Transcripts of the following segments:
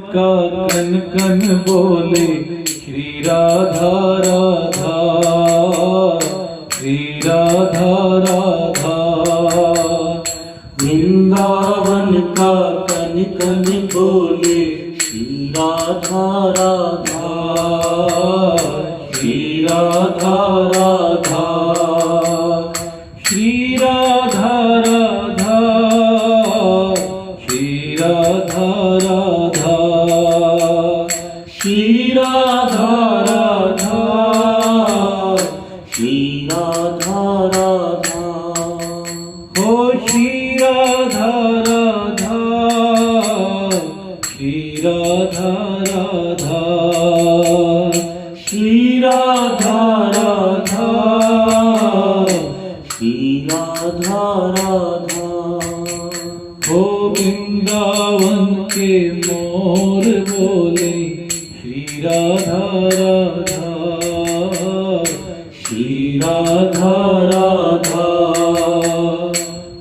का कन कन बोले श्री राधा राधा, श्री राधा राधा। वृंदावन का कन कन बोले श्री राधा राधा, श्री राधा राधा, श्री राधा राधा, श्री राधा राधा, श्री राधा राधा, श्री राधा राधा। हो श्री राधा राधा, श्री राधा राधा, श्री राधा राधा, श्री राधा राधा। हो वृंदावन के मोर बोले श्री राधा राधा, श्री राधा राधा,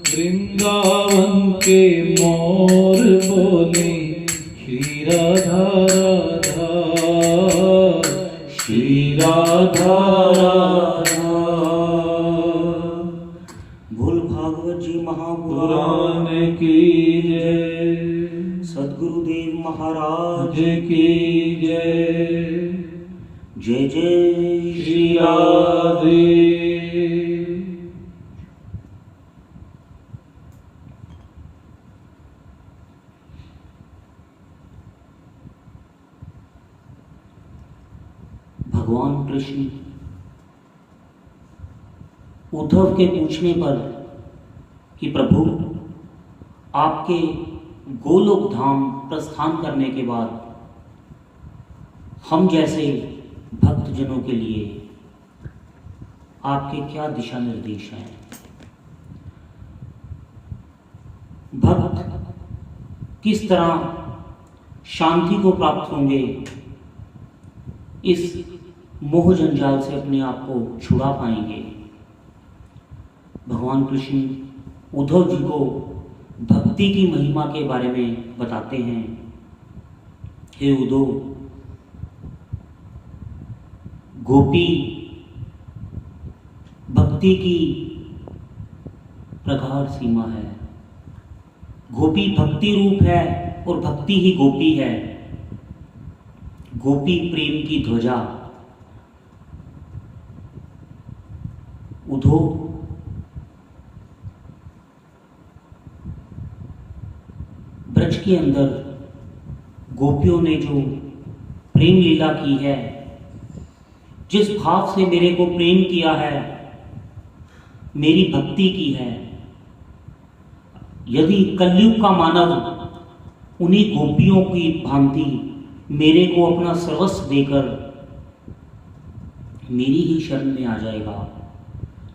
वृंदावन के मोर बोले श्री राधा राधा, श्री राधा राधा। बोल भागवत जी महापुराण पुराण की जय, सद्गुरुदेव महाराज की जय। जय जय श्री राधे। भगवान कृष्ण उद्धव के पूछने पर कि प्रभु आपके गोलोक धाम प्रस्थान करने के बाद हम जैसे भक्तजनों के लिए आपके क्या दिशा निर्देश हैं। भक्त किस तरह शांति को प्राप्त होंगे, इस मोह जंजाल से अपने आप को छुड़ा पाएंगे। भगवान कृष्ण उद्धव जी को भक्ति की महिमा के बारे में बताते हैं। हे उद्धव, गोपी भक्ति की प्रगाढ़ सीमा है। गोपी भक्ति रूप है और भक्ति ही गोपी है। गोपी प्रेम की ध्वजा। उद्धव ब्रज के अंदर गोपियों ने जो प्रेम लीला की है, जिस भाव से मेरे को प्रेम किया है, मेरी भक्ति की है, यदि कलयुग का मानव उन्हीं गोपियों की भांति मेरे को अपना सर्वस्व देकर मेरी ही शरण में आ जाएगा,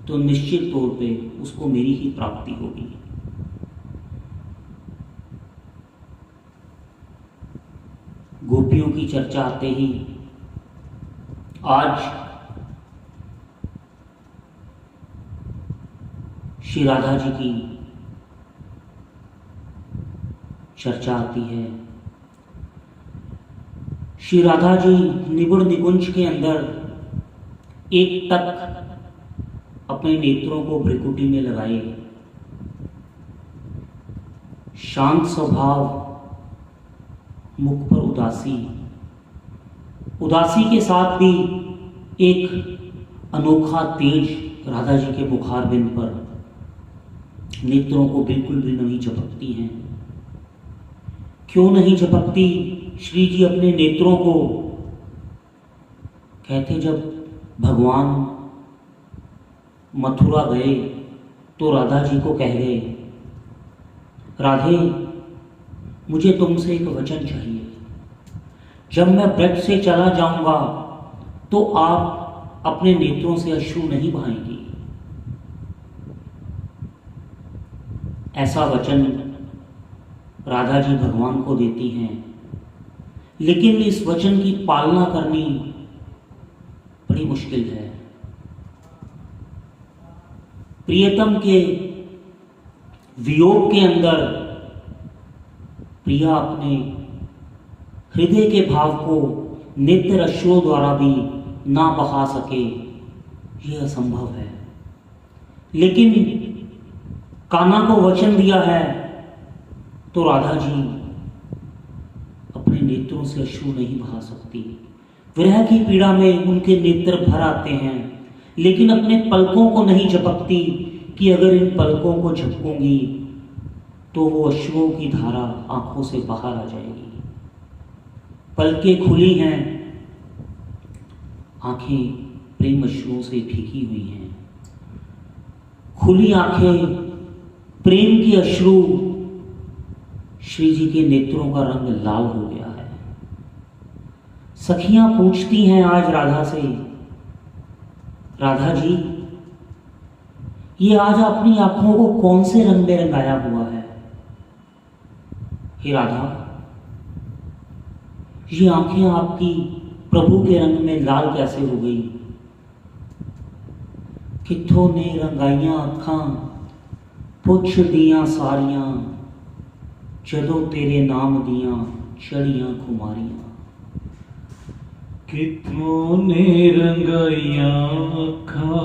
तो निश्चित तौर पे उसको मेरी ही प्राप्ति होगी। गोपियों की चर्चा आते ही आज श्री राधा जी की चर्चा आती है। श्री राधा जी निगुण निकुंज के अंदर एक तक अपने नेत्रों को भ्रिकुटी में लगाए, शांत स्वभाव, मुख पर उदासी, उदासी के साथ भी एक अनोखा तेज राधा जी के मुखारबिंद पर, नेत्रों को बिल्कुल भी नहीं झपकती हैं। क्यों नहीं झपकती श्री जी अपने नेत्रों को? कहते जब भगवान मथुरा गए तो राधा जी को कह गए, राधे मुझे तुमसे एक वचन चाहिए, जब मैं ब्रज से चला जाऊंगा तो आप अपने नेत्रों से अश्रु नहीं बहाएंगी। ऐसा वचन राधा जी भगवान को देती हैं, लेकिन इस वचन की पालना करनी बड़ी मुश्किल है। प्रियतम के वियोग के अंदर प्रिया अपने हृदय के भाव को नेत्र अश्रुओं द्वारा भी ना बहा सके, यह असंभव है। लेकिन कान्हा को वचन दिया है तो राधा जी अपने नेत्रों से अश्रु नहीं बहा सकती। विरह की पीड़ा में उनके नेत्र भर आते हैं, लेकिन अपने पलकों को नहीं झपकती कि अगर इन पलकों को झपकूंगी तो वो अश्रुओं की धारा आंखों से बाहर आ जाएगी। पलकें खुली हैं, आंखें प्रेम अश्रुओं से भीगी हुई हैं। खुली आंखें, प्रेम के अश्रु, श्री जी के नेत्रों का रंग लाल हो गया है। सखियां पूछती हैं आज राधा से, राधा जी ये आज अपनी आंखों को कौन से रंग में रंगाया हुआ है? हे राधा, ये आंखें आपकी प्रभु के रंग में लाल कैसे हो गई? किथों ने रंगाइयां अखां पुछ दियां सारियां, जदों तेरे नाम दियां चढ़ियां खुमारियां। किथों ने रंगाइयां अखां,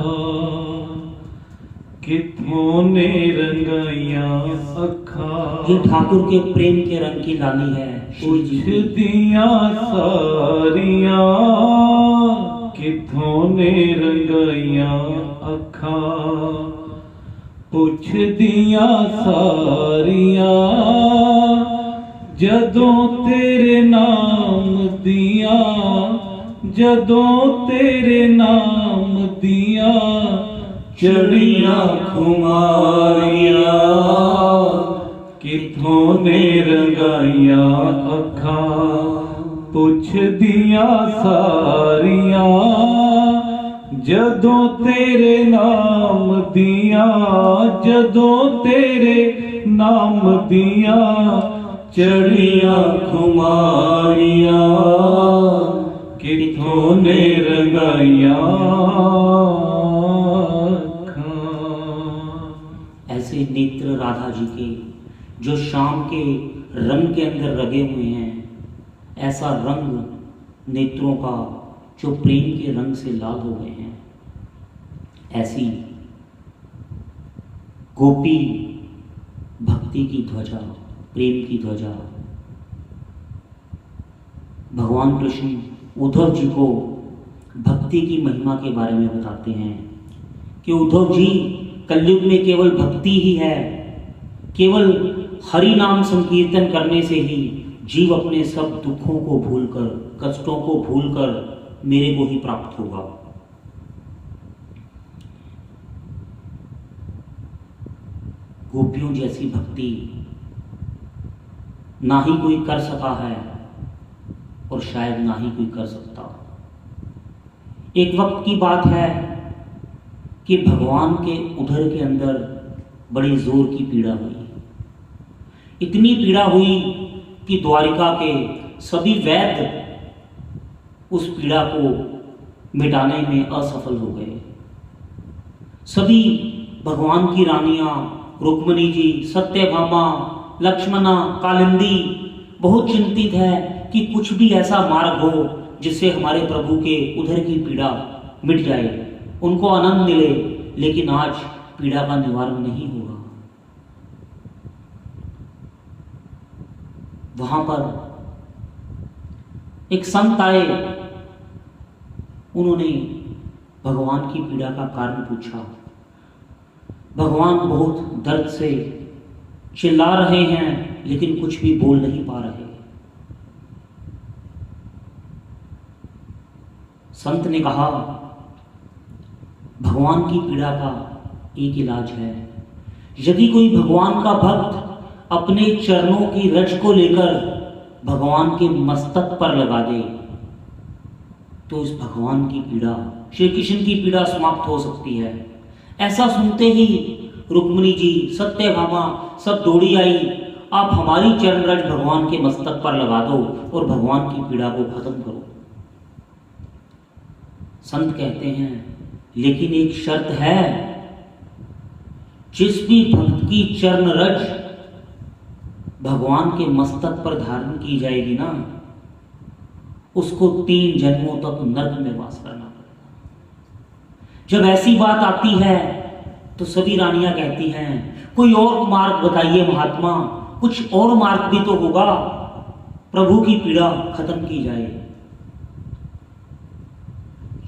किथों ने रंगाइयां अखां। ये ठाकुर के प्रेम के रंग की लाली है। पुछ दियां सारियां, किथों ने रंगाइयां अखां। पुछ दियां सारियां, जदों तेरे नाम दिया, जदों तेरे नाम दिया चढ़ियां खुमारियां। किथों ने रंगाइयां अखां। पुछ दियां सारियां, जदों तेरे नाम दिया, जदों तेरे नाम दिया चढ़ियां खुमारियां। किथों ने रंगाइयां अखां। ऐसे नेत्र राधा जी के जो शाम के रंग के अंदर रगे हुए हैं, ऐसा रंग नेत्रों का जो प्रेम के रंग से लाल हो गए हैं। ऐसी गोपी भक्ति की ध्वजा, प्रेम की ध्वजा भगवान कृष्ण उद्धव जी को भक्ति की महिमा के बारे में बताते हैं कि उद्धव जी, कलयुग में केवल भक्ति ही है, केवल हरि नाम संकीर्तन करने से ही जीव अपने सब दुखों को भूलकर, कष्टों को भूलकर मेरे को ही प्राप्त होगा। गोपियों जैसी भक्ति ना ही कोई कर सका है और शायद ना ही कोई कर सकता। एक वक्त की बात है कि भगवान के उदर के अंदर बड़ी जोर की पीड़ा हुई। इतनी पीड़ा हुई कि द्वारिका के सभी वैद्य उस पीड़ा को मिटाने में असफल हो गए। सभी भगवान की रानियां, रुक्मिणी जी, सत्यभामा, लक्ष्मणा, कालिंदी बहुत चिंतित है कि कुछ भी ऐसा मार्ग हो जिससे हमारे प्रभु के उधर की पीड़ा मिट जाए, उनको आनंद मिले। लेकिन आज पीड़ा का निवारण नहीं होगा। वहां पर एक संत आए, उन्होंने भगवान की पीड़ा का कारण पूछा। भगवान बहुत दर्द से चिल्ला रहे हैं लेकिन कुछ भी बोल नहीं पा रहे। संत ने कहा, भगवान की पीड़ा का एक इलाज है। यदि कोई भगवान का भक्त अपने चरणों की रज को लेकर भगवान के मस्तक पर लगा दे तो इस भगवान की पीड़ा, श्री कृष्ण की पीड़ा समाप्त हो सकती है। ऐसा सुनते ही रुक्मिणी जी, सत्यभामा सब दौड़ी आई, आप हमारी चरण रज भगवान के मस्तक पर लगा दो और भगवान की पीड़ा को खत्म करो। संत कहते हैं, लेकिन एक शर्त है, जिस भी भक्त की चरण रज भगवान के मस्तक पर धारण की जाएगी ना, उसको 3 जन्मों तक नर्क में वास करना पड़ेगा। जब ऐसी बात आती है तो सभी रानियां कहती हैं, कोई और मार्ग बताइए महात्मा, कुछ और मार्ग भी तो होगा, प्रभु की पीड़ा खत्म की जाए।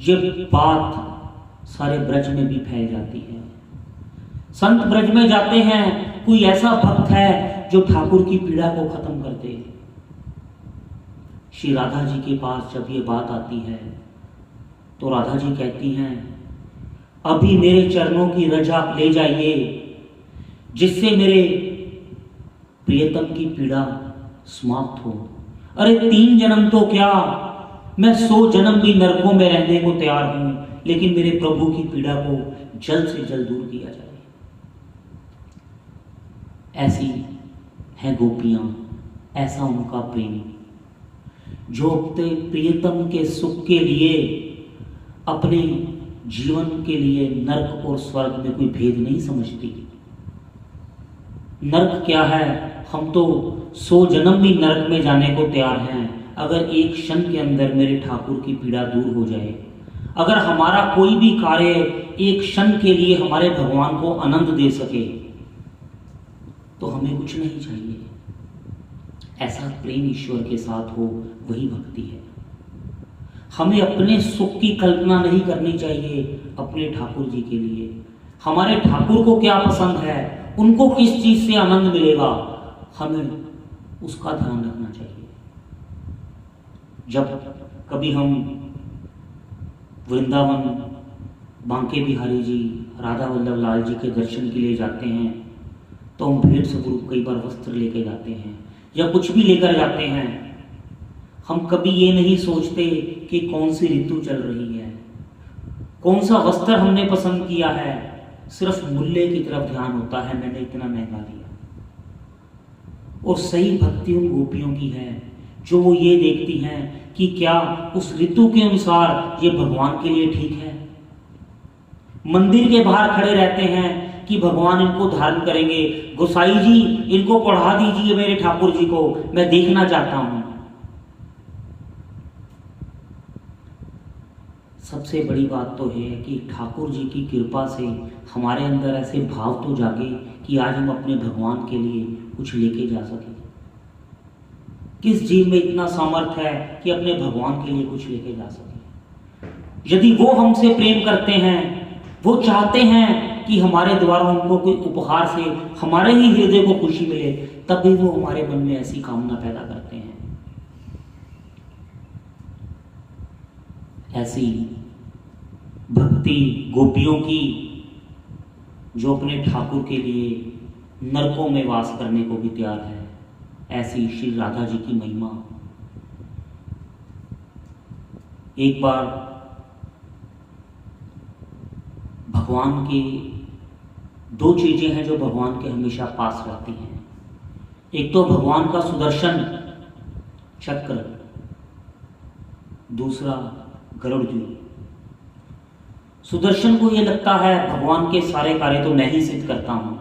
ये बात सारे ब्रज में भी फैल जाती है। संत ब्रज में जाते हैं, कोई ऐसा भक्त है जो ठाकुर की पीड़ा को खत्म कर दे। श्री राधा जी के पास जब ये बात आती है तो राधा जी कहती हैं, अभी मेरे चरणों की रज आप ले जाइए, जिससे मेरे प्रियतम की पीड़ा समाप्त हो। अरे 3 जन्म तो क्या, मैं 100 जन्म भी नरकों में रहने को तैयार हूं, लेकिन मेरे प्रभु की पीड़ा को जल्द से जल्द दूर किया जाए। ऐसी हैं गोपियां, ऐसा उनका प्रेम, जो अपने प्रियतम के सुख के लिए अपने जीवन के लिए नर्क और स्वर्ग में कोई भेद नहीं समझती। नर्क क्या है, हम तो 100 जन्म भी नर्क में जाने को तैयार हैं, अगर एक क्षण के अंदर मेरे ठाकुर की पीड़ा दूर हो जाए। अगर हमारा कोई भी कार्य एक क्षण के लिए हमारे भगवान को आनंद दे सके तो हमें कुछ नहीं चाहिए। ऐसा प्रेम ईश्वर के साथ हो, वही भक्ति है। हमें अपने सुख की कल्पना नहीं करनी चाहिए, अपने ठाकुर जी के लिए। हमारे ठाकुर को क्या पसंद है, उनको किस चीज से आनंद मिलेगा, हमें उसका ध्यान रखना चाहिए। जब कभी हम वृंदावन बांके बिहारी जी, राधा वल्लभ लाल जी के दर्शन के लिए जाते हैं तो हम भेंट स्वरूप कई बार वस्त्र लेके जाते हैं या कुछ भी लेकर जाते हैं। हम कभी ये नहीं सोचते कि कौन सी ऋतु चल रही है, कौन सा वस्त्र हमने पसंद किया है, सिर्फ मूल्य की तरफ ध्यान होता है, मैंने इतना महंगा लिया। और सही भक्ति उन गोपियों की है जो वो ये देखती हैं कि क्या उस ऋतु के अनुसार ये भगवान के लिए ठीक है। मंदिर के बाहर खड़े रहते हैं कि भगवान इनको धारण करेंगे, गोसाई जी इनको पढ़ा दीजिए मेरे ठाकुर जी को, मैं देखना चाहता हूं। सबसे बड़ी बात तो है कि ठाकुर जी की कृपा से हमारे अंदर ऐसे भाव तो जागे कि आज हम अपने भगवान के लिए कुछ लेके जा सकें। किस जीव में इतना सामर्थ्य है कि अपने भगवान के लिए कुछ लेके जा सके। यदि वो हमसे प्रेम करते हैं, वो चाहते हैं कि हमारे द्वारा उनको कोई उपहार से हमारे ही हृदय को खुशी मिले, तब भी वो हमारे मन में ऐसी कामना पैदा करते हैं। ऐसी भक्ति गोपियों की जो अपने ठाकुर के लिए नरकों में वास करने को भी तैयार है। ऐसी श्री राधा जी की महिमा। एक बार भगवान के 2 चीजें हैं जो भगवान के हमेशा पास रहती हैं। एक तो भगवान का सुदर्शन चक्र, दूसरा गरुड़ जी। सुदर्शन को यह लगता है भगवान के सारे कार्य तो मैं ही सिद्ध करता हूं।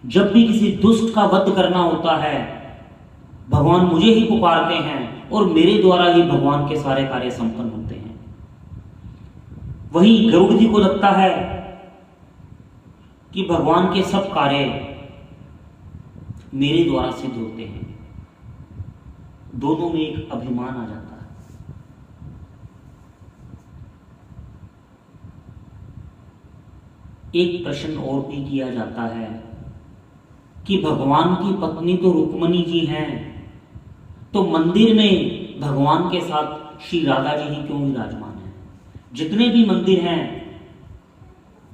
जब भी किसी दुष्ट का वध करना होता है, भगवान मुझे ही पुकारते हैं और मेरे द्वारा ही भगवान के सारे कार्य संपन्न होते हैं। वहीं गरुड़ जी को लगता है कि भगवान के सब कार्य मेरे द्वारा सिद्ध होते हैं। दोनों में एक अभिमान आ जाता है। एक प्रश्न और भी किया जाता है कि भगवान की पत्नी तो रुक्मणी जी हैं, तो मंदिर में भगवान के साथ श्री राधा जी ही क्यों विराजमान हैं? जितने भी मंदिर हैं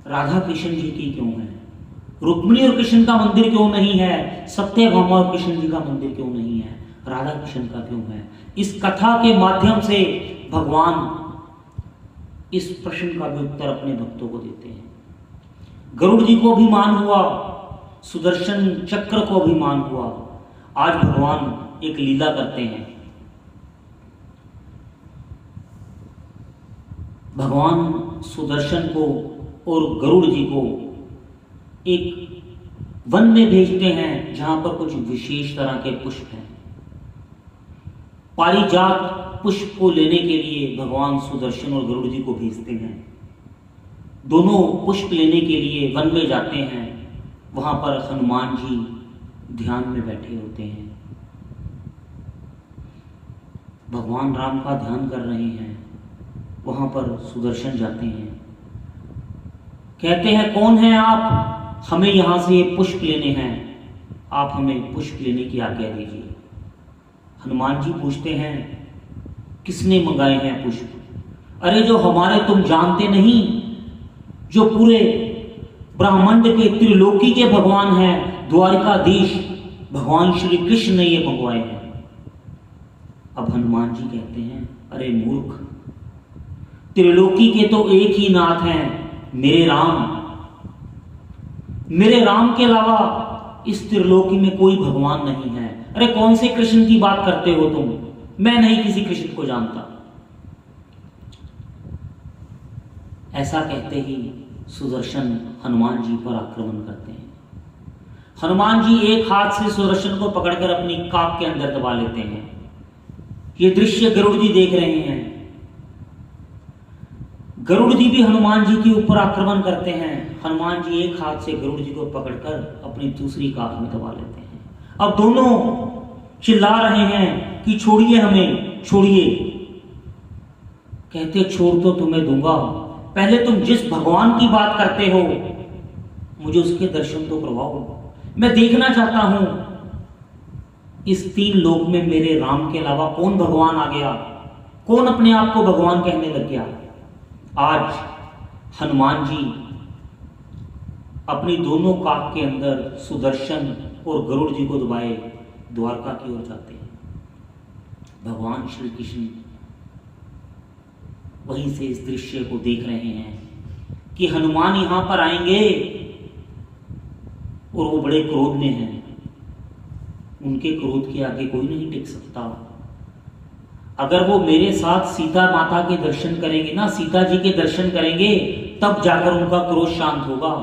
राधा कृष्ण जी की क्यों है? रुक्मणी और कृष्ण का मंदिर क्यों नहीं है? सत्यभामा और कृष्ण जी का मंदिर क्यों नहीं है? राधा कृष्ण का क्यों है? इस कथा के माध्यम से भगवान इस प्रश्न का भी उत्तर अपने भक्तों को देते हैं। गरुड़ जी को अभिमान हुआ, सुदर्शन चक्र को अभिमान हुआ। आज भगवान एक लीला करते हैं। भगवान सुदर्शन को और गरुड़ जी को एक वन में भेजते हैं जहां पर कुछ विशेष तरह के पुष्प हैं। पारिजात पुष्प को लेने के लिए भगवान सुदर्शन और गरुड़ जी को भेजते हैं। दोनों पुष्प लेने के लिए वन में जाते हैं। वहां पर हनुमान जी ध्यान में बैठे होते हैं, भगवान राम का ध्यान कर रहे हैं। वहां पर सुदर्शन जाते हैं, कहते हैं कौन है आप, हमें यहां से पुष्प लेने हैं, आप हमें पुष्प लेने की आज्ञा दीजिए। हनुमान जी पूछते हैं किसने मंगाए हैं पुष्प? अरे जो हमारे तुम जानते नहीं, जो पूरे ब्रह्मांड के त्रिलोकी के भगवान हैं, द्वारिकाधीश भगवान श्री कृष्ण ने ये मंगवाए हैं। अब हनुमान जी कहते हैं अरे मूर्ख, त्रिलोकी के तो एक ही नाथ हैं, मेरे राम। मेरे राम के अलावा इस त्रिलोकी में कोई भगवान नहीं है। अरे कौन से कृष्ण की बात करते हो तुम? मैं नहीं किसी कृष्ण को जानता। ऐसा कहते ही सुदर्शन हनुमान जी पर आक्रमण करते हैं। हनुमान जी एक हाथ से सुदर्शन को पकड़कर अपनी काख के अंदर दबा लेते हैं। ये दृश्य गरुड़ जी देख रहे हैं। गरुड़ जी भी हनुमान जी के ऊपर आक्रमण करते हैं। हनुमान जी एक हाथ से गरुड़ जी को पकड़कर अपनी दूसरी काख में दबा लेते हैं। अब दोनों चिल्ला रहे हैं कि छोड़िए हमें, छोड़िए। कहते छोड़ तो तुम्हें दूंगा, पहले तुम जिस भगवान की बात करते हो मुझे उसके दर्शन तो करवाओ। मैं देखना चाहता हूं इस तीन लोक में मेरे राम के अलावा कौन भगवान आ गया, कौन अपने आप को भगवान कहने लग गया। आज हनुमान जी अपनी दोनों काख के अंदर सुदर्शन और गरुड़ जी को दबाए द्वारका की ओर जाते हैं। भगवान श्री कृष्ण वहीं से इस दृश्य को देख रहे हैं कि हनुमान यहां पर आएंगे और वो बड़े क्रोध में हैं। उनके क्रोध के आगे कोई नहीं टिक सकता। अगर वो मेरे साथ सीता माता के दर्शन करेंगे ना, सीता जी के दर्शन करेंगे, तब जाकर उनका क्रोध शांत होगा।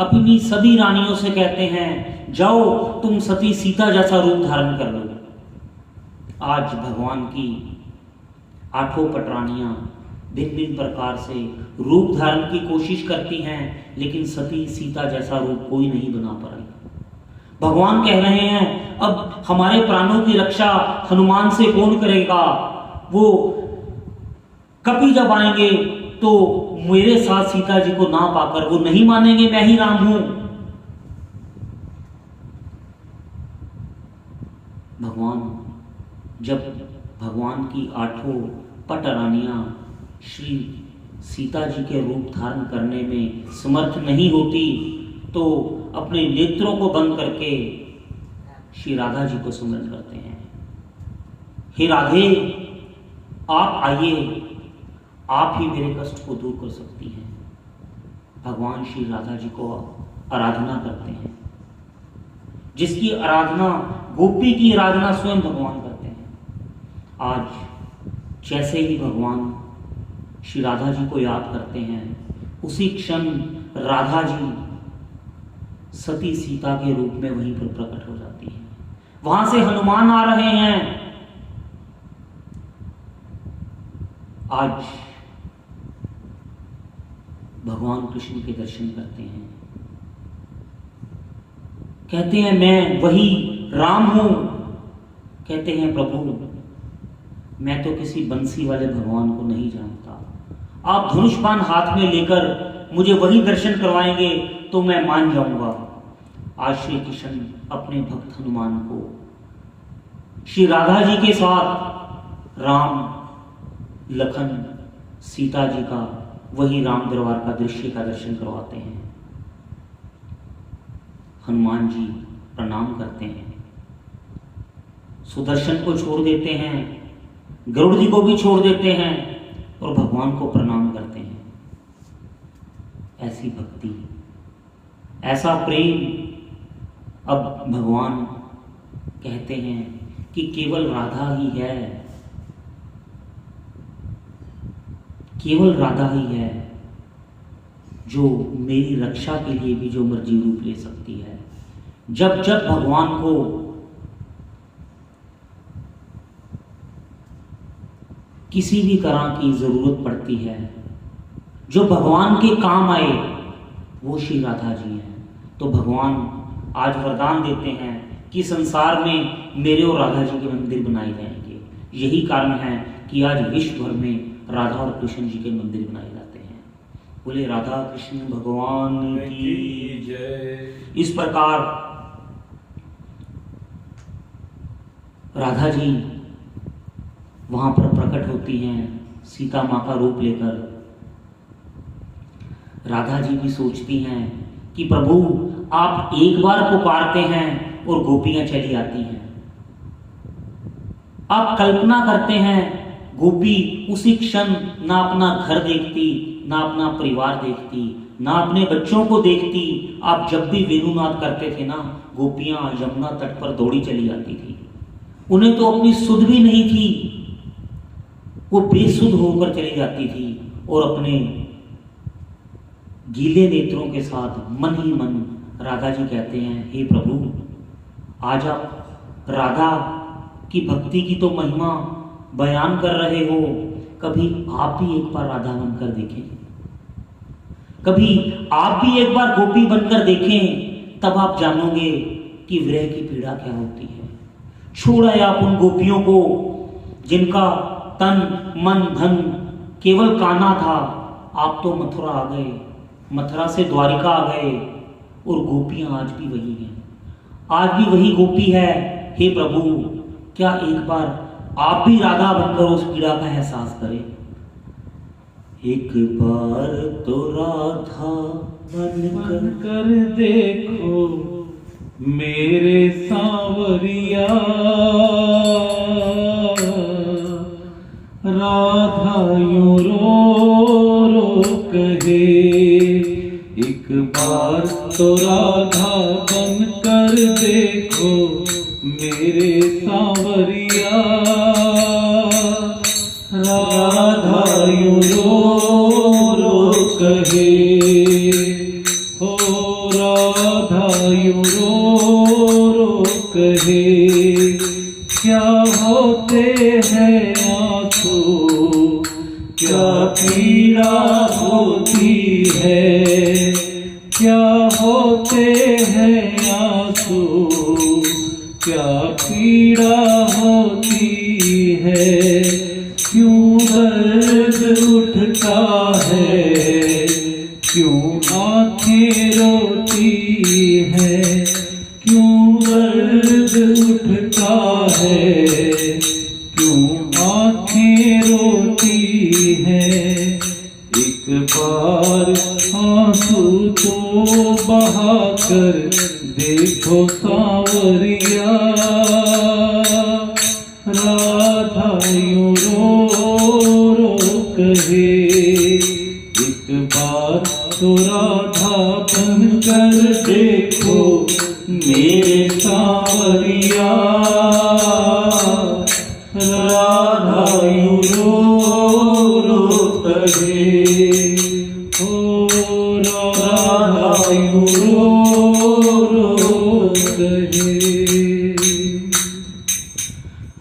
अपनी सभी रानियों से कहते हैं जाओ तुम सती सीता जैसा रूप धारण कर लो। आज भगवान की आठों पटरानियां भिन्न भिन्न प्रकार से रूप धारण की कोशिश करती हैं, लेकिन सती सीता जैसा रूप कोई नहीं बना पाई। भगवान कह रहे हैं अब हमारे प्राणों की रक्षा हनुमान से कौन करेगा? वो कपि जब आएंगे तो मेरे साथ सीता जी को ना पाकर वो नहीं मानेंगे मैं ही राम हूं। जब भगवान की आठों पटरानियां श्री सीता जी के रूप धारण करने में समर्थ नहीं होती तो अपने नेत्रों को बंद करके श्री राधा जी को सुमरन करते हैं। हे राधे, आप आइए, आप ही मेरे कष्ट को दूर कर सकती हैं। भगवान श्री राधा जी को आराधना करते हैं। जिसकी आराधना, गोपी की आराधना स्वयं भगवान करते हैं। आज जैसे ही भगवान श्री राधा जी को याद करते हैं, उसी क्षण राधा जी सती सीता के रूप में वहीं पर प्रकट हो जाती है। वहां से हनुमान आ रहे हैं। आज भगवान कृष्ण के दर्शन करते हैं, कहते हैं मैं वही राम हूं। कहते हैं प्रभु, मैं तो किसी बंसी वाले भगवान को नहीं जानता। आप धनुष बाण हाथ में लेकर मुझे वही दर्शन करवाएंगे तो मैं मान जाऊंगा। आज श्री कृष्ण अपने भक्त हनुमान को श्री राधा जी के साथ राम, लखन, सीता जी का वही राम दरबार का दृश्य का दर्शन करवाते हैं। हनुमान जी प्रणाम करते हैं, सुदर्शन को छोड़ देते हैं, गरुड़ जी को भी छोड़ देते हैं और भगवान को प्रणाम करते हैं। ऐसी भक्ति, ऐसा प्रेम अब भगवान कहते हैं कि केवल राधा ही है, केवल राधा ही है जो मेरी रक्षा के लिए भी जो मर्जी रूप ले सकती है। जब जब भगवान को किसी भी तरह की ज़रूरत पड़ती है, जो भगवान के काम आए, वो श्री राधा जी हैं। तो भगवान आज वरदान देते हैं कि संसार में मेरे और राधा जी के मंदिर बनाए जाएंगे। यही कारण है कि आज विश्व भर में राधा और कृष्ण जी के मंदिर बनाए जाते हैं। बोले राधा कृष्ण भगवान की जय। इस प्रकार राधा जी वहां पर प्रकट होती हैं सीता माँ का रूप लेकर। राधा जी भी सोचती हैं कि प्रभु आप एक बार पुकारते हैं और गोपियां चली आती हैं। आप कल्पना करते हैं गोपी उसी क्षण ना अपना घर देखती, ना अपना परिवार देखती, ना अपने बच्चों को देखती। आप जब भी वेणुनाद करते थे ना, गोपियां यमुना तट पर दौड़ी चली आती थी। उन्हें तो अपनी सुध भी नहीं थी, वो बेसुध होकर चली जाती थी और अपने गीले नेत्रों के साथ मन ही मन राधा जी कहते हैं, हे प्रभु आज आप राधा की भक्ति की तो महिमा बयान कर रहे हो, कभी आप भी एक बार राधा बनकर देखें, कभी आप भी एक बार गोपी बनकर देखें, तब आप जानोगे कि विरह की पीड़ा क्या होती है। छोड़े आप उन गोपियों को जिनका तन मन धन केवल कान्हा था। आप तो मथुरा आ गए, मथुरा से द्वारिका आ गए और गोपियां आज भी वही हैं, आज भी वही गोपी है। हे प्रभु क्या एक बार आप भी राधा बनकर उस पीड़ा का एहसास करें। एक बार तो राधा बनकर देखो मेरे सांवरिया, राधा यूं रो रो कहे, एक बार तो राधा बनकर देखो मेरे सांवरिया, राधा यूं रो रो कहे, हो राधा यूं रो रो कहे, क्या होते हैं आंसू, क्या पीड़ा होती है, क्या होते हैं आंसू, क्या पीड़ा होती है, क्यों दर्द उठता है, क्यों आंखें रोती है, क्यों दर्द उठता है, क्यों आंखें रोती है। एक बार आंसू तो बहाकर देखो सांवरिया, राधा यूं रो रो कहे, एक बार तो राधा बनकर देखो मेरे सांवरिया, राधा यूं रो रो कहे, ओ राधा यूं रो रो कहे,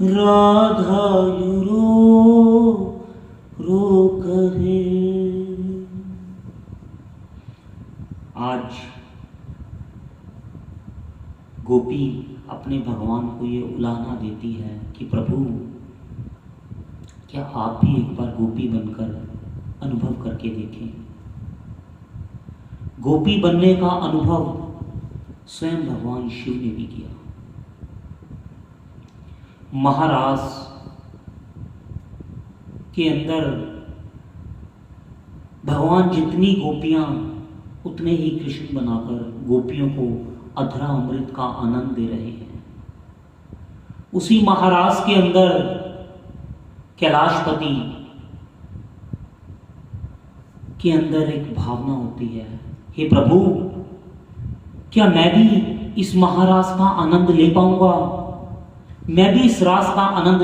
राधा यूं रो रो कहे। आज गोपी अपने भगवान को ये उलाहना देती है कि प्रभु क्या आप भी एक बार गोपी बनकर अनुभव करके देखें। गोपी बनने का अनुभव स्वयं भगवान शिव ने भी किया। महारास के अंदर भगवान जितनी गोपियां उतने ही कृष्ण बनाकर गोपियों को अधरा अमृत का आनंद दे रहे हैं। उसी महारास के अंदर कैलाशपति के अंदर एक भावना होती है, हे प्रभु क्या मैं भी इस महारास का आनंद ले पाऊंगा, मैं भी इस रास का आनंद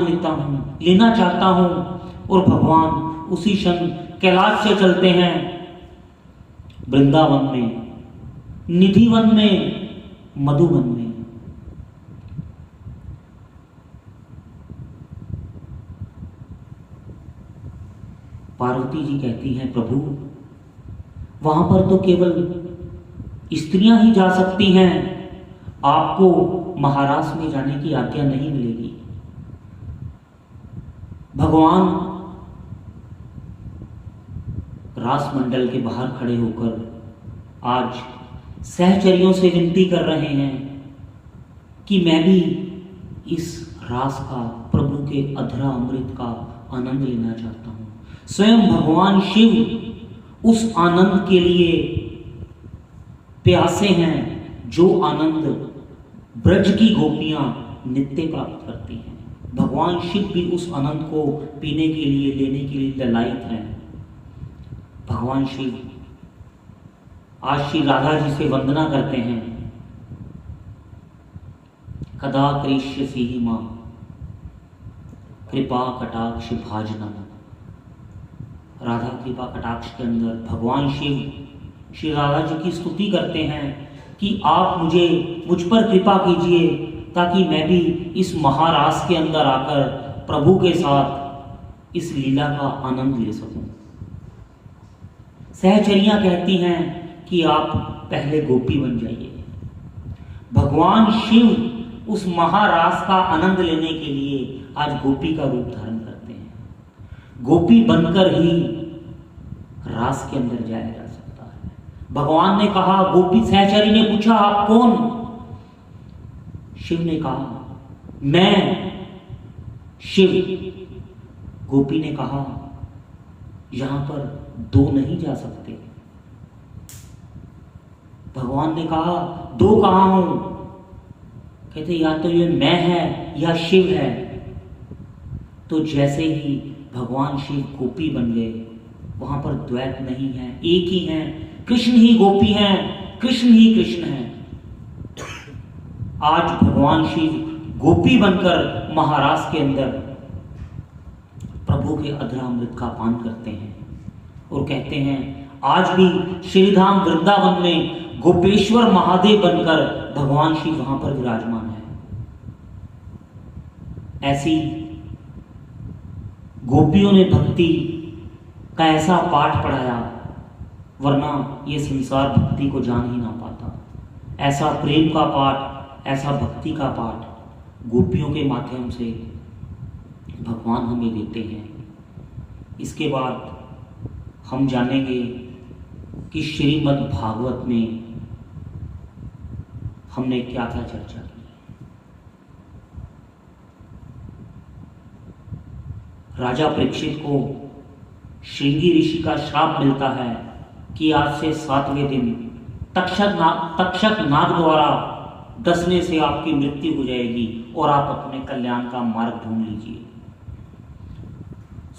लेना चाहता हूं। और भगवान उसी क्षण कैलाश से चलते हैं वृंदावन में, निधिवन में, मधुवन में। पार्वती जी कहती हैं, प्रभु वहां पर तो केवल स्त्रियां ही जा सकती हैं, आपको महारास में जाने की आज्ञा नहीं मिलेगी। भगवान रास मंडल के बाहर खड़े होकर आज सहचरियों से विनती कर रहे हैं कि मैं भी इस रास का, प्रभु के अधरा अमृत का आनंद लेना चाहता हूं। स्वयं भगवान शिव उस आनंद के लिए प्यासे हैं जो आनंद ब्रज की गोपियां नित्य प्राप्त करती हैं। भगवान शिव भी उस आनंद को पीने के लिए, लेने के लिए ललायित हैं। भगवान शिव आज श्री राधा जी से वंदना करते हैं, कदा करिष्यसि मां कृपा कटाक्ष भाजनम। राधा कृपा कटाक्ष के अंदर भगवान शिव श्री राधा जी की स्तुति करते हैं कि आप मुझ पर कृपा कीजिए ताकि मैं भी इस महारास के अंदर आकर प्रभु के साथ इस लीला का आनंद ले सकूं। सहचरियां कहती हैं कि आप पहले गोपी बन जाइए। भगवान शिव उस महारास का आनंद लेने के लिए आज गोपी का रूप धारण करते हैं। गोपी बनकर ही रास के अंदर जाया जा सकता है। भगवान ने कहा, गोपी सहचरी ने पूछा, आप कौन? शिव ने कहा, मैं शिव। गोपी ने कहा, यहां पर दो नहीं जा सकते। भगवान ने कहा, दो कहां हूं? कहते या तो ये मैं है या शिव है। तो जैसे ही भगवान शिव गोपी बन गए, वहां पर द्वैत नहीं है, एक ही है। कृष्ण ही गोपी हैं, कृष्ण ही कृष्ण हैं। आज भगवान शिव गोपी बनकर महारास के अंदर प्रभु के अधरामृत का पान करते हैं और कहते हैं, आज भी श्रीधाम वृंदावन में गोपेश्वर महादेव बनकर भगवान शिव वहां पर विराजमान है। ऐसी गोपियों ने भक्ति का ऐसा पाठ पढ़ाया, वरना ये संसार भक्ति को जान ही ना पाता। ऐसा प्रेम का पाठ, ऐसा भक्ति का पाठ गोपियों के माध्यम से भगवान हमें देते हैं। इसके बाद हम जानेंगे कि श्रीमद् भागवत में हमने क्या क्या चर्चा की। राजा परीक्षित को श्रृंगी ऋषि का श्राप मिलता है कि आज से 7वें दिन तक्षक नाग द्वारा डसने से आपकी मृत्यु हो जाएगी और आप अपने कल्याण का मार्ग ढूंढ लीजिए।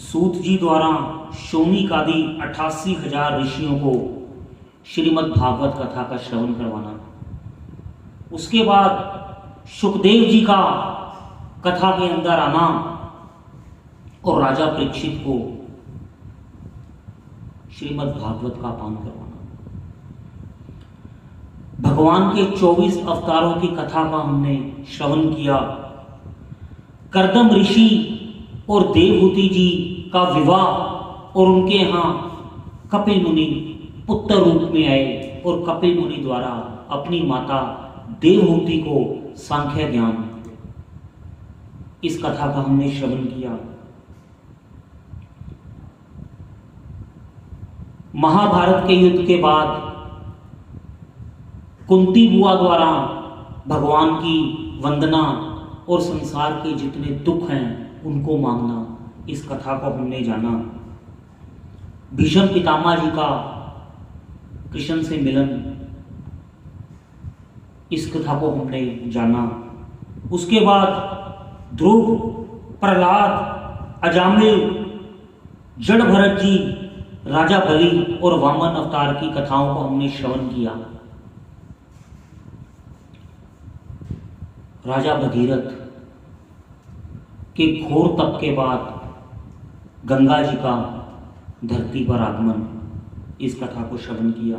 सूत जी द्वारा शौनिक आदि 88,000 ऋषियों को श्रीमद् भागवत कथा का श्रवण करवाना। उसके बाद सुखदेव जी का कथा के अंदर आना और राजा परीक्षित को श्रीमद् भागवत का पान करवाना। भगवान के 24 अवतारों की कथा का हमने श्रवण किया। कर्दम ऋषि और देवहूति जी का विवाह और उनके यहाँ कपिल मुनि पुत्र रूप में आए और कपिल मुनि द्वारा अपनी माता देवहूति को सांख्य ज्ञान, इस कथा का हमने श्रवण किया। महाभारत के युद्ध के बाद कुंती बुआ द्वारा भगवान की वंदना और संसार के जितने दुख हैं उनको मांगना, इस कथा को हमने जाना। भीष्म पितामह जी का कृष्ण से मिलन, इस कथा को हमने जाना। उसके बाद ध्रुव, प्रहलाद, अजामिल, जड़ भरत जी, राजा बलि और वामन अवतार की कथाओं को हमने श्रवण किया। राजा भगीरथ के घोर तप के बाद गंगा जी का धरती पर आगमन, इस कथा को श्रवण किया।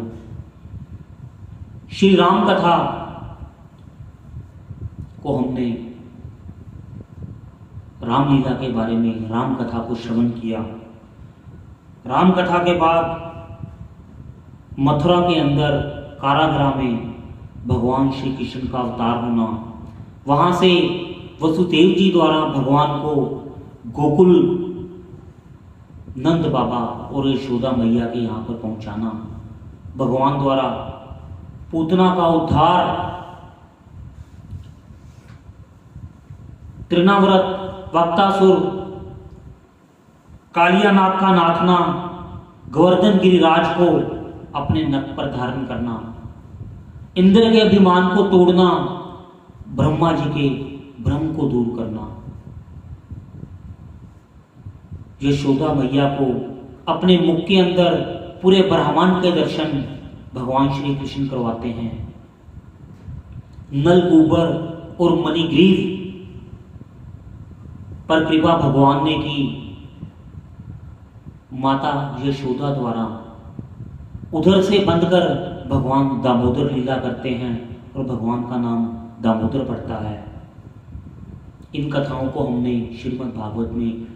श्री राम कथा को हमने, रामलीला के बारे में राम कथा को श्रवण किया। राम कथा के बाद मथुरा के अंदर कारागृह में भगवान श्री कृष्ण का अवतार होना, वहाँ से वसुदेव जी द्वारा भगवान को गोकुल नंद बाबा और यशोदा मैया के यहाँ पर पहुँचाना, भगवान द्वारा पूतना का उद्धार, त्रिनाव्रत, वक्तासुर, कालियानाग का नाथना, गोवर्धन गिरिराज को अपने नक पर धारण करना, इंद्र के अभिमान को तोड़ना, ब्रह्मा जी के भ्रम को दूर करना, यशोदा मैया को अपने मुख के अंदर पूरे ब्रह्मांड के दर्शन भगवान श्री कृष्ण करवाते हैं। नलकूबर और मणिग्रीव पर कृपा भगवान ने की, माता यशोदा द्वारा उधर से बंद कर भगवान दामोदर लीला करते हैं और भगवान का नाम दामोदर पड़ता है। इन कथाओं को हमने श्रीमद् भागवत में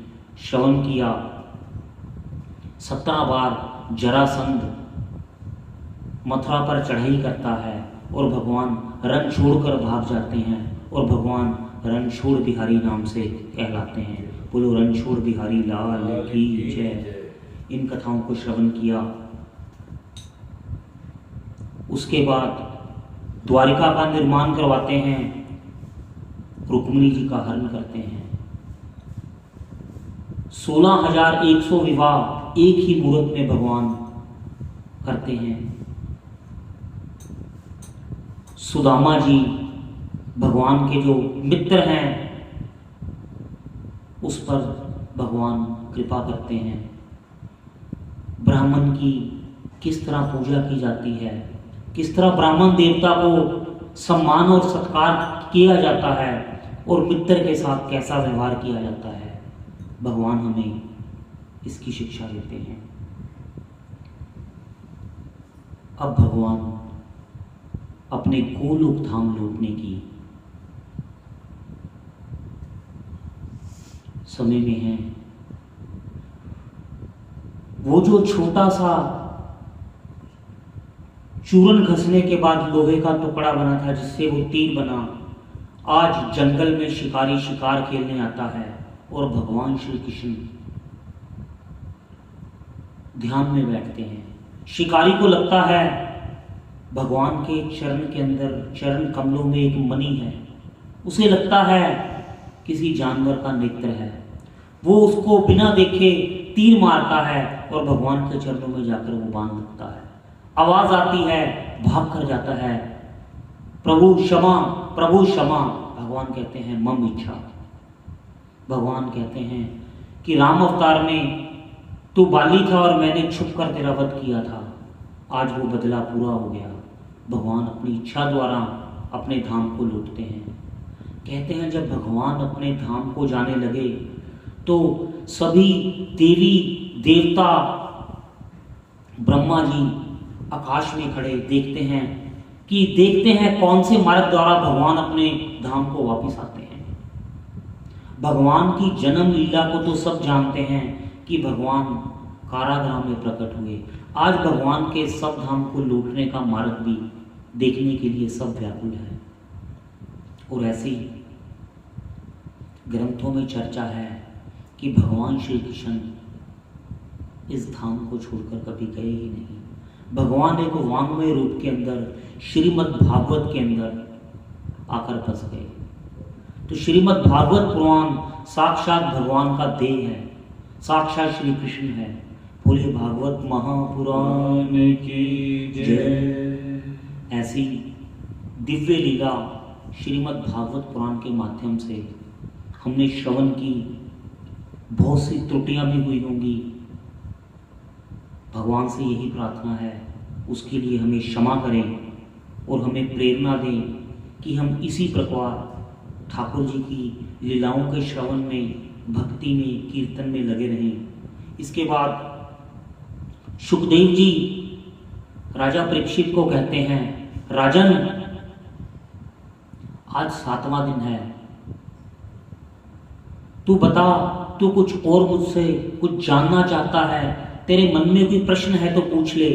श्रवण किया। 17 बार जरासंध मथुरा पर चढ़ाई करता है और भगवान रण छोड़कर भाग जाते हैं और भगवान रणछोड़ बिहारी नाम से कहलाते हैं। बोलो रणछोड़ बिहारी लाल की जय। इन कथाओं को श्रवण किया। उसके बाद द्वारिका का निर्माण करवाते हैं, रुक्मिणी जी का हरण करते हैं। 16,100 विवाह एक ही मुहूर्त में भगवान करते हैं। सुदामा जी भगवान के जो मित्र हैं उस पर भगवान कृपा करते हैं। ब्राह्मण की किस तरह पूजा की जाती है, किस तरह ब्राह्मण देवता को सम्मान और सत्कार किया जाता है और मित्र के साथ कैसा व्यवहार किया जाता है, भगवान हमें इसकी शिक्षा देते हैं। अब भगवान अपने गोलोक धाम लौटने की समय में है। वो जो छोटा सा चूरन घसने के बाद लोहे का टुकड़ा बना था जिससे वो तीर बना, आज जंगल में शिकारी शिकार खेलने आता है और भगवान श्री कृष्ण ध्यान में बैठते हैं। शिकारी को लगता है भगवान के चरण के अंदर, चरण कमलों में एक मणि है। उसे लगता है किसी जानवर का नेत्र है। वो उसको बिना देखे तीर मारता है और भगवान के चरणों में जाकर वो बांध देता है। आवाज आती है, भाग कर जाता है, प्रभु क्षमा, प्रभु क्षमा। भगवान कहते हैं मम इच्छा। भगवान कहते हैं कि राम अवतार में तू बाली था और मैंने छुप कर तेरा वध किया था, आज वो बदला पूरा हो गया। भगवान अपनी इच्छा द्वारा अपने धाम को लौटते हैं। कहते हैं जब भगवान अपने धाम को जाने लगे तो सभी देवी देवता, ब्रह्मा जी आकाश में खड़े देखते हैं कौन से मार्ग द्वारा भगवान अपने धाम को वापस आते हैं। भगवान की जन्म लीला को तो सब जानते हैं कि भगवान कारागृह में प्रकट हुए। आज भगवान के सब धाम को लौटने का मार्ग भी देखने के लिए सब व्याकुल है। और ऐसी ग्रंथों में चर्चा है कि भगवान श्री कृष्ण इस धाम को छोड़कर कभी गए ही नहीं। भगवान एक वांग्मय रूप के अंदर श्रीमद् भागवत के अंदर आकर बस गए। तो श्रीमद् भागवत पुराण साक्षात भगवान का देह है, साक्षात श्री कृष्ण है। बोले भागवत महापुराण की जय। ऐसी दिव्य लीला श्रीमद् भागवत पुराण के माध्यम से हमने श्रवण की। बहुत सी त्रुटियां भी हुई होंगी, भगवान से यही प्रार्थना है उसके लिए हमें क्षमा करें और हमें प्रेरणा दें कि हम इसी प्रकार ठाकुर जी की लीलाओं के श्रवण में, भक्ति में, कीर्तन में लगे रहें। इसके बाद सुखदेव जी राजा परीक्षित को कहते हैं, राजन आज 7वां दिन है, तू बता, तू कुछ और मुझसे कुछ जानना चाहता है तेरे मन में कोई प्रश्न है तो पूछ ले,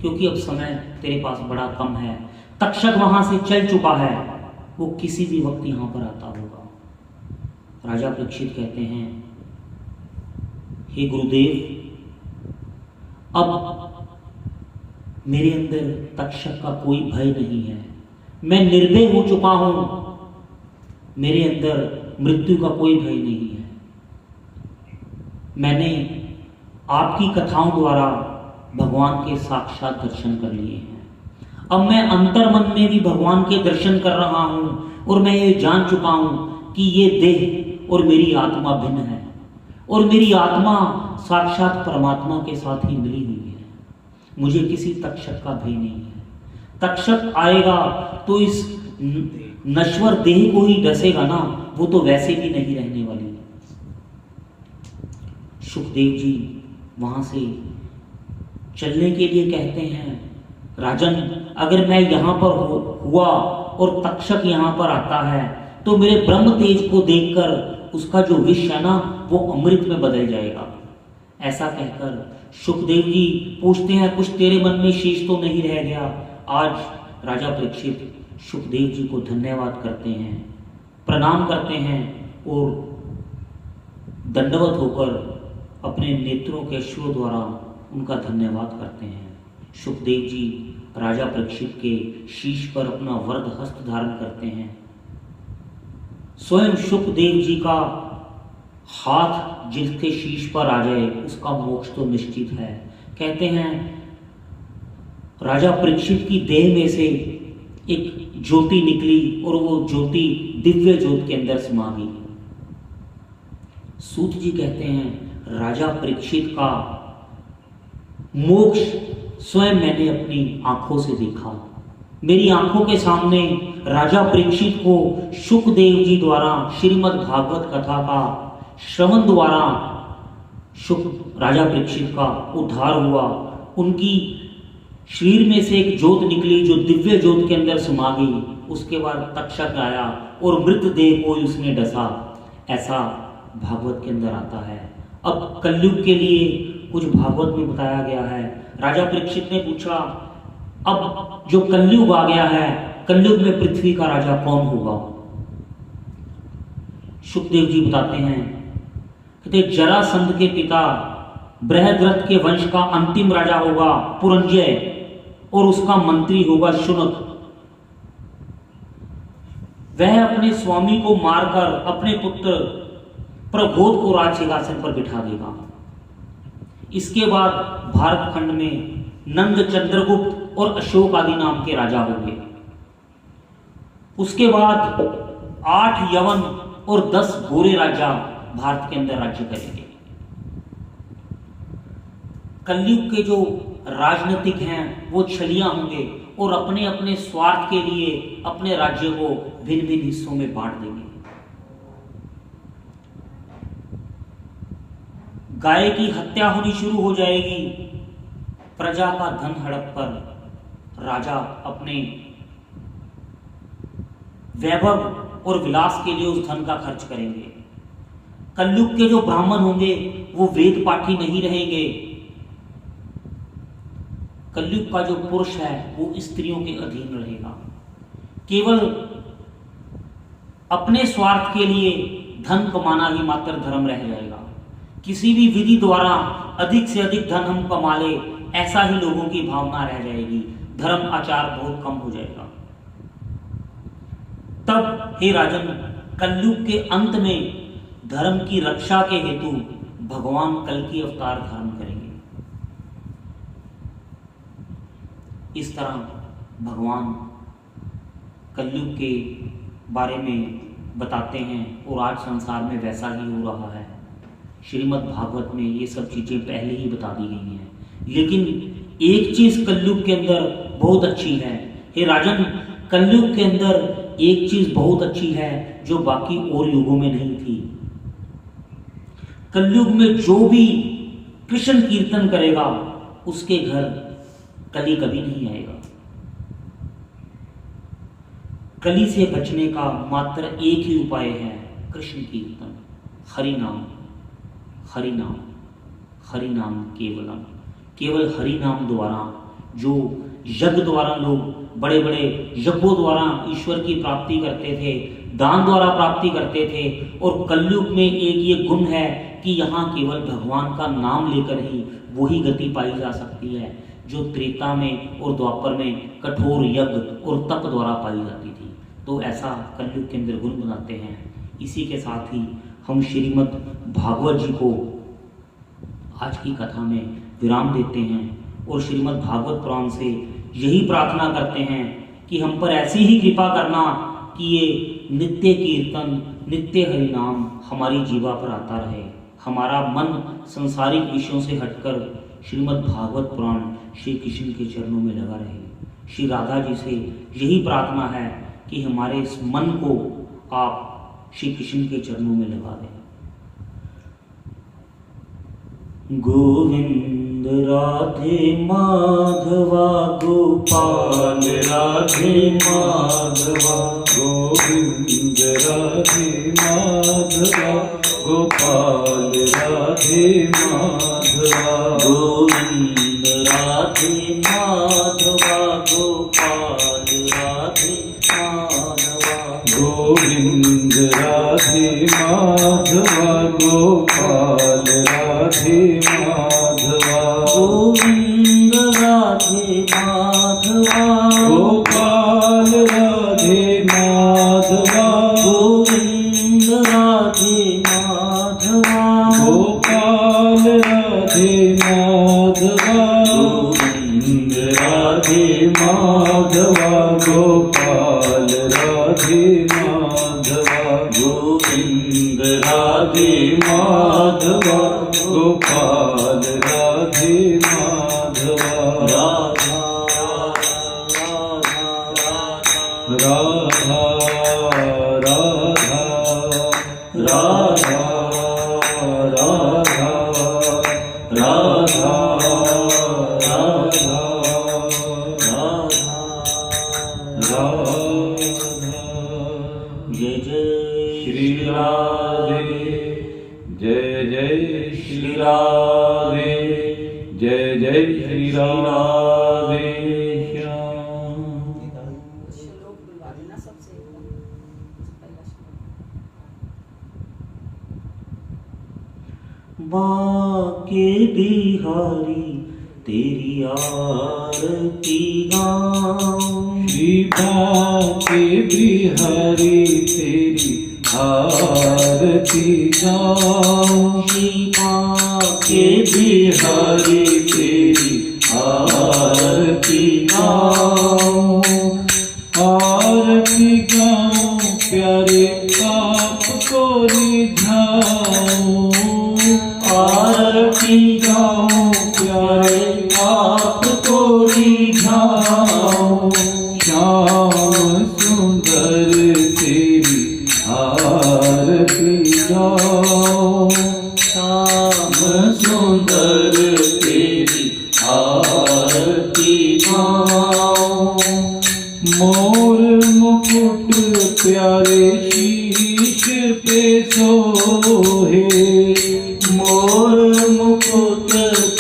क्योंकि अब समय तेरे पास बड़ा कम है। तक्षक वहां से चल चुका है, वो किसी भी वक्त यहां पर आता होगा। राजा परीक्षित कहते हैं, हे गुरुदेव, अब मेरे अंदर तक्षक का कोई भय नहीं है, मैं निर्भय हो चुका हूं, मेरे अंदर मृत्यु का कोई भय नहीं है। मैंने आपकी कथाओं द्वारा भगवान के साक्षात दर्शन कर लिए हैं। अब मैं अंतर्मन में भी भगवान के दर्शन कर रहा हूं और मैं ये जान चुका हूं कि ये देह और मेरी आत्मा भिन्न है और मेरी आत्मा साक्षात परमात्मा के साथ ही मिली हुई है। मुझे किसी तक्षक का भय नहीं है। तक्षक आएगा तो इस नश्वर देह को ही डसेगा ना, वो तो वैसे भी नहीं रहने वाली है। सुखदेव जी वहां से चलने के लिए कहते हैं, राजन, अगर मैं यहां पर हुआ और तक्षक यहां पर आता है तो मेरे ब्रह्म तेज को देखकर उसका जो विष है ना वो अमृत में बदल जाएगा। ऐसा कहकर सुखदेव जी पूछते हैं, कुछ तेरे मन में शेष तो नहीं रह गया? आज राजा परीक्षित सुखदेव जी को धन्यवाद करते हैं, प्रणाम करते हैं और दंडवत होकर अपने नेत्रों के अश्रु द्वारा उनका धन्यवाद करते हैं। सुखदेव जी राजा परीक्षित के शीश पर अपना वरद हस्त धारण करते हैं। स्वयं सुखदेव जी का हाथ जिसके शीश पर आ जाए उसका मोक्ष तो निश्चित है। कहते हैं, राजा परीक्षित की देह में से एक ज्योति निकली और वो ज्योति दिव्य ज्योति के अंदर समा गई। सूत जी कहते हैं, राजा परीक्षित का मोक्ष स्वयं मैंने अपनी आंखों से देखा। मेरी आंखों के सामने राजा परीक्षित को सुखदेव जी द्वारा श्रीमद् भागवत कथा का श्रवण द्वारा राजा परीक्षित का उद्धार हुआ। उनकी शरीर में से एक ज्योत निकली जो दिव्य ज्योत के अंदर समा गई। उसके बाद तक्षक आया और मृतदेह को उसने डसा। ऐसा भागवत के अंदर आता है। अब कलयुग के लिए कुछ भागवत में बताया गया है। राजा परीक्षित ने पूछा, अब जो कलयुग आ गया है, कलयुग में पृथ्वी का राजा कौन होगा? सुखदेव जी बताते हैं, कहते जरासंध के पिता बृहद्रथ के वंश का अंतिम राजा होगा पुरंजय और उसका मंत्री होगा शुनक। वह अपने स्वामी को मारकर अपने पुत्र प्रबोध को राज सिंहासन पर बिठा देगा। इसके बाद भारत खंड में नंद, चंद्रगुप्त और अशोक आदि नाम के राजा होंगे। उसके बाद 8 यवन और 10 गोरे राजा भारत के अंदर राज्य करेंगे। कलयुग के जो राजनीतिक हैं वो छलियां होंगे और अपने अपने स्वार्थ के लिए अपने राज्य को भिन्न भिन्न हिस्सों में बांट देंगे। गाय की हत्या होनी शुरू हो जाएगी। प्रजा का धन हड़प कर राजा अपने वैभव और विलास के लिए उस धन का खर्च करेंगे। कलयुग के जो ब्राह्मण होंगे वो वेद पाठी नहीं रहेंगे। कलयुग का जो पुरुष है वो स्त्रियों के अधीन रहेगा। केवल अपने स्वार्थ के लिए धन कमाना ही मात्र धर्म रह जाएगा। किसी भी विधि द्वारा अधिक से अधिक धन हम कमा ले, ऐसा ही लोगों की भावना रह जाएगी। धर्म आचार बहुत कम हो जाएगा। तब हे राजन, कलयुग के अंत में धर्म की रक्षा के हेतु भगवान कल की अवतार धारण करेंगे। इस तरह भगवान कलयुग के बारे में बताते हैं और आज संसार में वैसा ही हो रहा है। श्रीमद् भागवत में ये सब चीजें पहले ही बता दी गई हैं, लेकिन एक चीज कलयुग के अंदर बहुत अच्छी है। हे राजन, कलयुग के अंदर एक चीज बहुत अच्छी है जो बाकी और युगों में नहीं थी। कलयुग में जो भी कृष्ण कीर्तन करेगा उसके घर कली कभी नहीं आएगा। कली से बचने का मात्र एक ही उपाय है, कृष्ण कीर्तन, हरि नाम, हरि नाम, हरि नाम केवलम। केवल हरि नाम द्वारा, जो यज्ञ द्वारा लोग बड़े बड़े यज्ञों द्वारा ईश्वर की प्राप्ति करते थे, दान द्वारा प्राप्ति करते थे, और कलयुग में एक ये गुण है कि यहाँ केवल भगवान का नाम लेकर ही वही गति पाई जा सकती है जो त्रेता में और द्वापर में कठोर यज्ञ और तप द्वारा पाई जाती थी। तो ऐसा कलयुग के अंदर गुण बनाते हैं। इसी के साथ ही हम श्रीमद् भागवत जी को आज की कथा में विराम देते हैं और श्रीमद् भागवत पुराण से यही प्रार्थना करते हैं कि हम पर ऐसी ही कृपा करना कि ये नित्य कीर्तन, नित्य हरि नाम हमारी जीवा पर आता रहे, हमारा मन संसारिक विषयों से हटकर श्रीमद् भागवत पुराण श्री कृष्ण के चरणों में लगा रहे। श्री राधा जी से यही प्रार्थना है कि हमारे इस मन को आप श्री कृष्ण के चरणों में लगा दें। गोविंद राधे माधवा गोपाल राधे माधवा, गोविंद राधे माधवा गोपाल राधे माधवा, गोविंद राधे माधवा गोपाल राधे माधवा, गोविंद राधे माधवा गोपाल राधे माधवा, गोविंद राधे माधवा गोपाल राधे माधवा, गोविंद राधे माधवा, गोपाल राधे माधवा, गोविंद राधे माधवा गोपाल राधे माधवा, गोविंद राधे माधवा गोपाल राधे माधवा, राधा राधा राधा राधा राधा राधा जय जय श्री राधे, जय जय श्री राधे, जय जय श्री राधे श्याम। श्लोक बुलवा देना सबसे एकदम पहला श्लोक। बाके बिहारी तेरी आरती गाऊं, श्री बाके बिहारी तेरी आरती गाऊं, श्री बाके बिहारी तेरी आरती गाऊं, आरती गाऊं प्यारे आपको रिझाऊं, आरती गाऊं प्यारे आपको रिझाऊं, श्याम सुंदर तेरी आरती गाऊं, श्याम सुंदर तेरी आरती गाऊं, मोर मुकुट प्यारे शीश पे सोहे, मोर मुकुट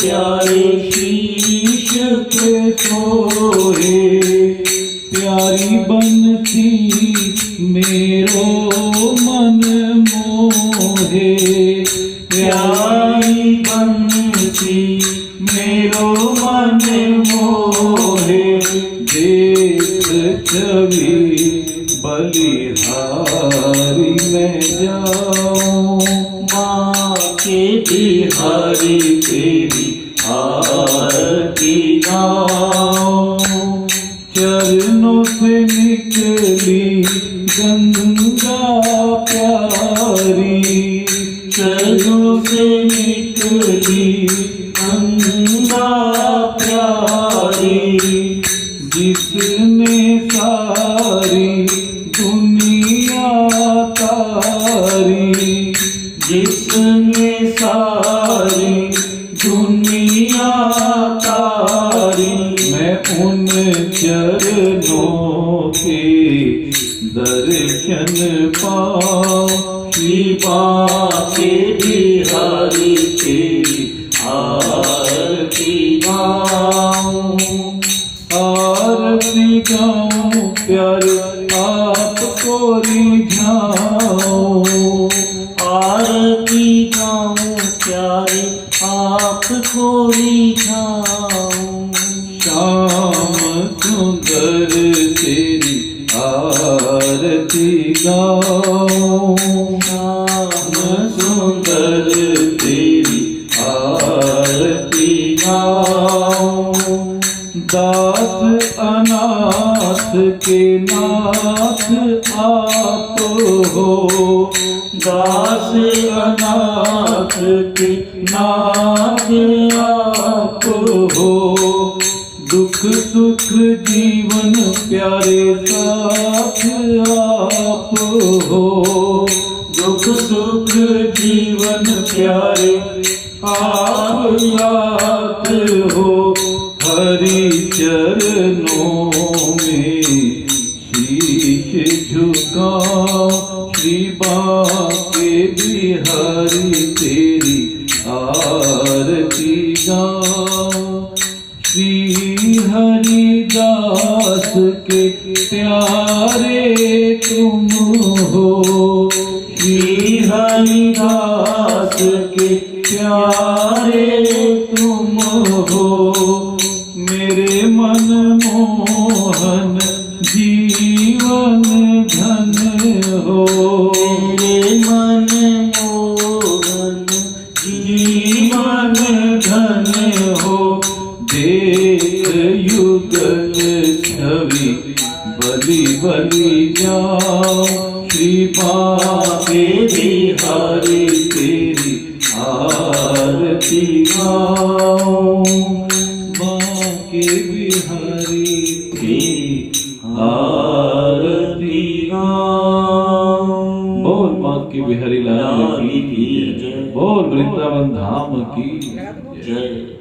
प्यारे शीश पे सोहे, प्यारी बंसी मेरो मन मोहे, प्यारी बंसी मेरो मन मोहे, देख छवि बलिहारी में जाऊं, बाके बिहारी तेरी आरती गाऊं, चरणों से निकली गंगा प्यारी, चरणों से निकली गंगा प्यारी, जिसने सारी दुनिया तारी, जिसने सारी दुनिया तारी, मैं उन चरणों के दर्शन पाऊं, श्री बाके बिहारी तेरी आरती गाऊं। प्यारे आपको रिझाऊं। श्याम सुंदर तेरी आरती गाऊं। श्याम सुंदर तेरी आरती गाऊं। दास अनाथ के नाथ आप हो। दास अनाथ के नाथ आप हो। दुख सुख जीवन प्यारे साथ आप हो। दुख सुख जीवन प्यारे आप साथ हो। हरि चरणों में शीश झुकाओ। श्री बांके बिहारी तेरी आरती गाऊं। श्री हरिदास के प्यारे तुम हो। श्री हरिदास के प्यारे तुम हो। मेरे मन मोहन जीवन धन हो। मेरे मन मोहन जीवन धन हो। देख युगल छवि बलि बलि जाओ। श्री बांके बिहारी तेरी आरती गाऊं। बांके बिहारी तेरी आरती गाऊं। बोल बांके बिहारी लाल की जय। बोल वृंदावन धाम की जय।